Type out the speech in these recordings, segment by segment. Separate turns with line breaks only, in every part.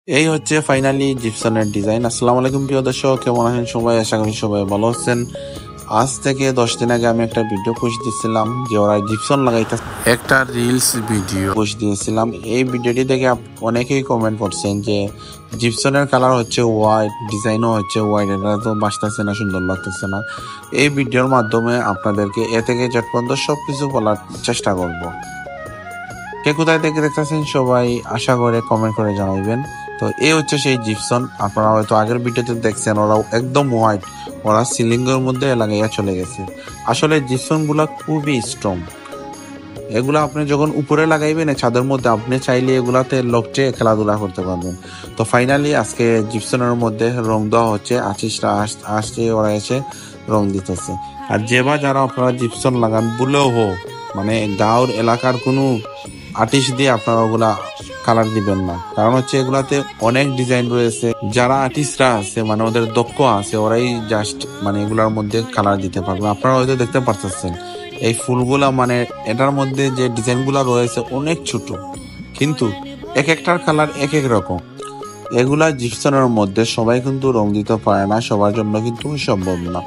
এই হচ্ছে finally জিপসনের design. আসসালামু আলাইকুম প্রিয় দর্শক, কেমন আছেন সবাই? আশা করি সবাই ভালো আছেন। আজ থেকে 10 দিন আগে আমি একটা ভিডিও পোস্ট দিয়েছিলাম যে ওরা জিপসন লাগাইতে, একটা রিলস ভিডিও পোস্ট দিয়েছিলাম। এই ভিডিওটি দেখে অনেকেই কমেন্ট করছেন যে জিপসনের কালার হচ্ছে হোয়াইট, ডিজাইনও হচ্ছে হোয়াইট, এটা তো বাঁচতেছে না, সুন্দর লাগতেছে না। এই ভিডিওর মাধ্যমে আপনাদেরকে এ থেকে জেড পর্যন্ত সবকিছু বলার চেষ্টা করব। কে কোথায় থেকে দেখতেছেন সবাই আশা করে কমেন্ট করে জানাইবেন। তো এই হচ্ছে সেই জিপসন, আপনারা হয়তো আগের ভিডিওতে দেখছেন ওরা একদম হোয়াইট, ওরা সিলিং এর মধ্যে লাগাইয়া চলে গেছে। আসলে জিপসন গুলা খুবই স্ট্রং, এগুলা আপনি যখন উপরে লাগাইবেন ছাদের মধ্যে, আপনি চাইলে এগুলাতে লকটে খেলাধুলা করতে পারবেন। তো ফাইনালি আজকে জিপসনের মধ্যে রং দেওয়া হচ্ছে, আর্টিস্টরা আসছে, ওরা এসে রং দিতেছে। আর যারা আপনারা জিপসন লাগান বলেও হোক, মানে গাঁওর এলাকার কোনো আর্টিস্ট দিয়ে আপনারা ওগুলা কালার দিবেন না, কারণ হচ্ছে এগুলাতে অনেক ডিজাইন রয়েছে। যারা আর্টিস্টরা আছে মানে ওদের দক্ষ আছে, ওরাই জাস্ট মানে এগুলার মধ্যে কালার দিতে পারবে। আপনারা হয়তো দেখতে পারতেছেন এই ফুলগুলা, মানে এটার মধ্যে যে ডিজাইন গুলা রয়েছে অনেক ছোট, কিন্তু এক একটার কালার এক এক রকম। এগুলা জিপসনের মধ্যে সবাই কিন্তু রং দিতে পারে না, সবার জন্য কিন্তু সম্ভব না।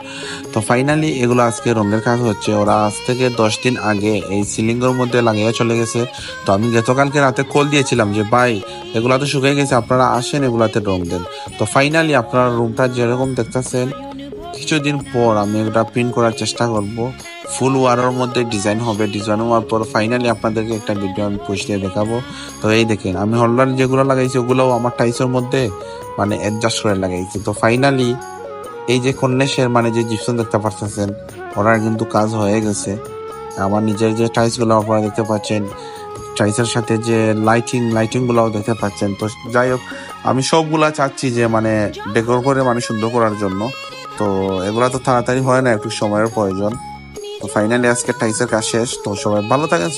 তো ফাইনালি এগুলো আজকে রঙের কাজ হচ্ছে। ওরা আজ থেকে 10 দিন আগে এই সিলিংয়ের মধ্যে লাগিয়ে চলে গেছে। তো আমি গতকালকে রাতে কল দিয়েছিলাম যে ভাই এগুলা তো শুকিয়ে গেছে, আপনারা আসেন এগুলাতে রং দেন। তো ফাইনালি আপনারা রুমটা যেরকম দেখতেছেন, কিছুদিন পর আমি এটা প্রিন্ট করার চেষ্টা করব। ফুল ওয়ারের মধ্যে ডিজাইন হবে, ডিজাইন হওয়ার পর ফাইনালি আপনাদেরকে একটা ভিডিও আমি পোস্ট দিয়ে দেখাবো। তো এই দেখেন আমি হোল্ডার যেগুলো লাগাইছি ওগুলোও আমার টাইসের মধ্যে মানে অ্যাডজাস্ট করে লাগাইছি। তো ফাইনালি এই যে কন্যাসের মানে যে জিপসন দেখতে পাচ্ছেন, ওনার কিন্তু কাজ হয়ে গেছে। আমার নিজের যে টাইলস গুলো আপনারা দেখতে পাচ্ছেন, টাইলসের সাথে যে লাইটিং গুলাও দেখতে পাচ্ছেন। তো যাই হোক, আমি সবগুলা চাচ্ছি যে মানে ডেকোর করে মানে সুন্দর করার জন্য। তো এগুলা তো তাড়াতাড়ি হয় না, একটু সময়ের প্রয়োজন। তো ফাইনালি আজকে টাইলসের কাজ শেষ। তো সবাই ভালো থাকেন।